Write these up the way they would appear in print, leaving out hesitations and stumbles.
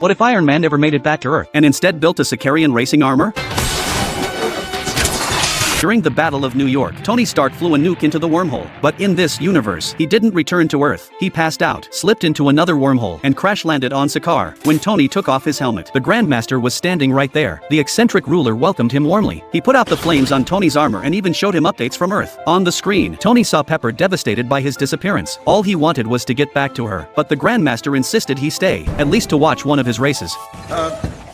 What if Iron Man never made it back to Earth and instead built a Sakaarian racing armor? During the Battle of New York, Tony Stark flew a nuke into the wormhole, but in this universe, he didn't return to Earth. He passed out, slipped into another wormhole, and crash-landed on Sakaar. When Tony took off his helmet, the Grandmaster was standing right there. The eccentric ruler welcomed him warmly. He put out the flames on Tony's armor and even showed him updates from Earth. On the screen, Tony saw Pepper devastated by his disappearance. All he wanted was to get back to her, but the Grandmaster insisted he stay, at least to watch one of his races.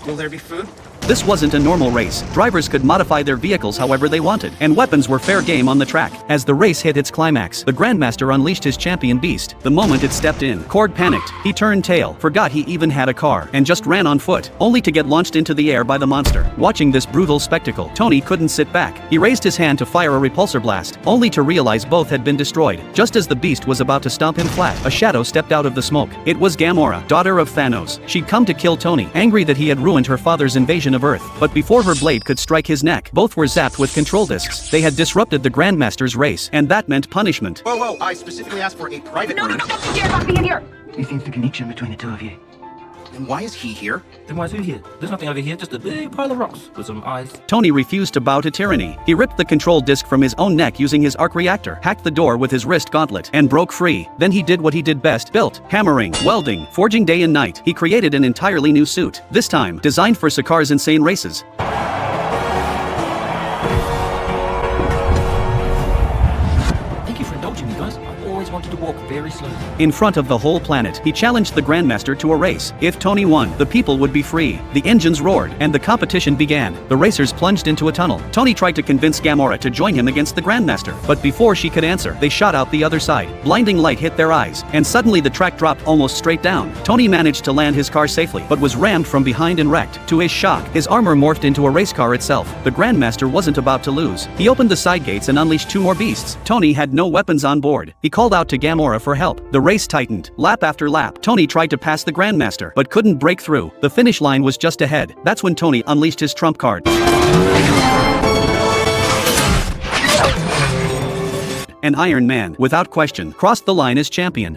Will there be food? This wasn't a normal race. Drivers could modify their vehicles however they wanted, and weapons were fair game on the track. As the race hit its climax, the Grandmaster unleashed his champion beast. The moment it stepped in, Cord panicked. He turned tail, forgot he even had a car, and just ran on foot, only to get launched into the air by the monster. Watching this brutal spectacle, Tony couldn't sit back. He raised his hand to fire a repulsor blast, only to realize both had been destroyed. Just as the beast was about to stomp him flat, a shadow stepped out of the smoke. It was Gamora, daughter of Thanos. She'd come to kill Tony, angry that he had ruined her father's invasion of Earth. But before her blade could strike his neck, both were zapped with control discs. They had disrupted the Grandmaster's race, and that meant punishment. Whoa, I specifically asked for a private room. No, don't you dare not be in here! He seems the connection between the two of you. And why is he here? Then why is who here? There's nothing over here, just a big pile of rocks with some eyes. Tony refused to bow to tyranny. He ripped the control disc from his own neck using his arc reactor, hacked the door with his wrist gauntlet, and broke free. Then he did what he did best: built, hammering, welding, forging day and night. He created an entirely new suit, this time designed for Sakaar's insane races. Thank you for indulging me, guys. I've always wanted to walk very slowly. In front of the whole planet, he challenged the Grandmaster to a race. If Tony won, the people would be free. The engines roared, and the competition began. The racers plunged into a tunnel. Tony tried to convince Gamora to join him against the Grandmaster, but before she could answer, they shot out the other side. Blinding light hit their eyes, and suddenly the track dropped almost straight down. Tony managed to land his car safely, but was rammed from behind and wrecked. To his shock, his armor morphed into a race car itself. The Grandmaster wasn't about to lose. He opened the side gates and unleashed two more beasts. Tony had no weapons on board. He called out to Gamora for help. The race tightened. Lap after lap, Tony tried to pass the Grandmaster, but couldn't break through. The finish line was just ahead. That's when Tony unleashed his trump card. And Iron Man, without question, crossed the line as champion.